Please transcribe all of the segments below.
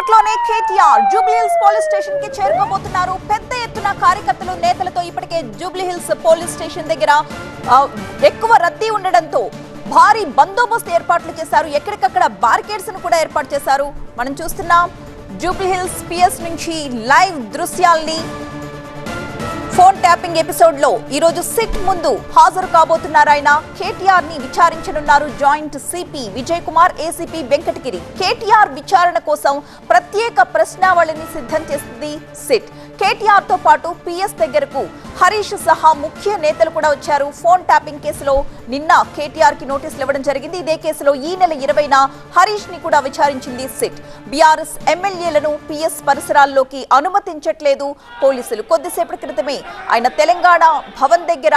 కాసేపట్లోనే KTR Jubilee Hills police station కి చేరుకోబోతున్నారు. పెద్ద ఎత్తున కార్యకర్తలు నేతలతో ఇప్పటికే జూబ్లీహిల్స్ పోలీస్ స్టేషన్ దగ్గర ఎక్కువ రద్దీ ఉండడంతో భారీ బందోబస్తు ఏర్పాట్లు చేశారు. ఎక్కడికక్కడ బారికేడ్స్ ను కూడా ఏర్పాటు చేశారు. మనం చూస్తున్నాం జూబ్లీహిల్స్ పిఎస్ నుంచి లైవ్ దృశ్యాల్ని. ఫోన్ ట్యాపింగ్ ఎపిసోడ్ లో ఈ రోజు సిట్ ముందు హాజరు కాబోతున్నారు. ఆయన కేటీఆర్ ని విచారించనున్నారు. Joint CP Vijay Kumar, ACP Venkatagiri. KTR విచారణ కోసం ప్రత్యేక ప్రశ్నావళిని సిద్ధం చేసింది సిట్. కేటీఆర్ తో పాటు పిఎస్ దగ్గరకు హరీష్ సహా ముఖ్య నేతలు కూడా వచ్చారు. ఫోన్ ట్యాపింగ్ కేసులో నిన్న కేటీఆర్ కి నోటీసులు ఇవ్వడం జరిగింది. ఇదే కేసులో ఈ నెల 20న హరీష్ ని కూడా విచారించింది సిట్. బీఆర్ఎస్ ఎమ్మెల్యేలను పిఎస్ పరిసరాల్లోకి అనుమతించట్లేదు పోలీసులు. కొద్దిసేపటి క్రితమే ఆయన తెలంగాణ భవన్ దగ్గర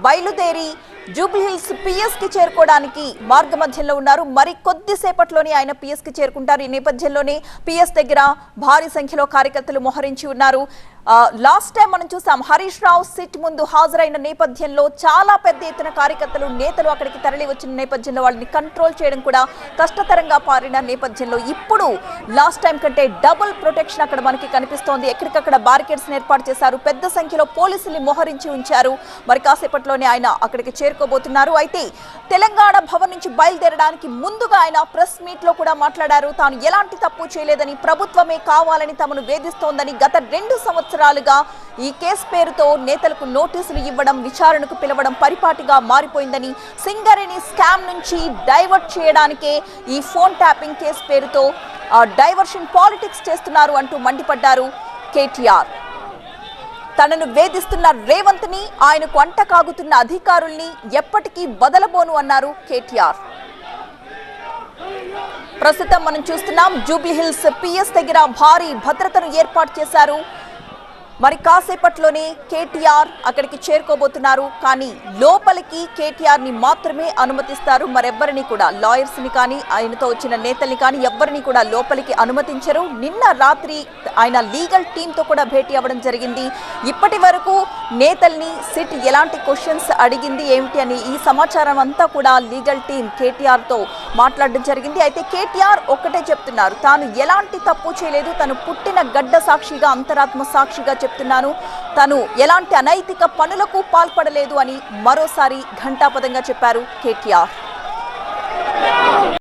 బయలుదేరి జూబ్లీహిల్స్ పిఎస్ కి చేరుకోవడానికి మార్గ మధ్యంలో ఉన్నారు. మరి కొద్దిసేపట్లోనే ఆయన పిఎస్ కి చేరుకుంటారు. ఈ నేపథ్యంలోనే పిఎస్ దగ్గర భారీ సంఖ్యలో కార్యకర్తలు మోహరించి ఉన్నారు. లాస్ట్ టైం మనం చూసాం హరీష్ రావు సిట్ ముందు హాజరైన నేపథ్యంలో చాలా పెద్ద ఎత్తున కార్యకర్తలు నేతలు అక్కడికి తరలి వచ్చిన నేపథ్యంలో వాళ్ళని కంట్రోల్ చేయడం కూడా కష్టతరంగా పారిన నేపథ్యంలో ఇప్పుడు లాస్ట్ టైం కంటే డబుల్ ప్రొటెక్షన్ అక్కడ మనకి కనిపిస్తోంది. ఎక్కడికక్కడ బారికేడ్స్ ఏర్పాటు చేశారు. పెద్ద సంఖ్యలో పోలీసుల్ని మోహరించి ఉంచారు. మరి కాసేపట్లోనే ఆయన అక్కడికి చేరుకోబోతున్నారు. అయితే తెలంగాణ భవన్ నుంచి బయలుదేరడానికి ముందుగా ఆయన ప్రెస్ మీట్ లో కూడా మాట్లాడారు. తాను ఎలాంటి తప్పు చేయలేదని, ప్రభుత్వమే కావాలని తమను వేధిస్తోందని, గత 2 సంవత్సరాలుగా ఈ కేసు పేరుతో నేతలకు నోటీసులు ఇవ్వడం, విచారణకు పిలవడం పరిపాటిగా మారిపోయిందని, సింగరేణి స్కామ్ నుంచి డైవర్ట్ చేయడానికే ఈ ఫోన్ ట్యాపింగ్ కేసు పేరుతో డైవర్షన్ పాలిటిక్స్ చేస్తున్నారు అంటూ మండిపడ్డారు కేటీఆర్. తనను వేధిస్తున్న రేవంత్ ని, ఆయనకు అంట కాగుతున్న అధికారుల్ని ఎప్పటికీ వదలబోను అన్నారు కేటీఆర్. ప్రస్తుతం మనం చూస్తున్నాం జూబ్లీహిల్స్ పిఎస్ దగ్గర భారీ భద్రతను ఏర్పాట్ చేశారు. మరి కాసేపట్లోనే కేటీఆర్ అక్కడికి చేరుకోబోతున్నారు. కానీ లోపలికి కేటీఆర్ ని మాత్రమే అనుమతిస్తారు. మరెవ్వరిని కూడా, లాయర్స్ ని కానీ, ఆయనతో వచ్చిన నేతల్ని కానీ ఎవ్వరిని కూడా లోపలికి అనుమతించరు. నిన్న రాత్రి ఆయన లీగల్ టీమ్ తో కూడా భేటీ అవ్వడం జరిగింది. ఇప్పటి వరకు నేతల్ని సిట్ ఎలాంటి క్వశ్చన్స్ అడిగింది ఏమిటి అని ఈ సమాచారం అంతా కూడా లీగల్ టీం కేటీఆర్ తో మాట్లాడడం జరిగింది. అయితే కేటీఆర్ ఒక్కటే చెప్తున్నారు, తాను ఎలాంటి తప్పు చేయలేదు, తను పుట్టిన గడ్డ సాక్షిగా, అంతరాత్మ సాక్షిగా చెప్తున్నాను, తను ఎలాంటి అనైతిక పనులకు పాల్పడలేదు అని మరోసారి ఘంటాపదంగా చెప్పారు కేటీఆర్.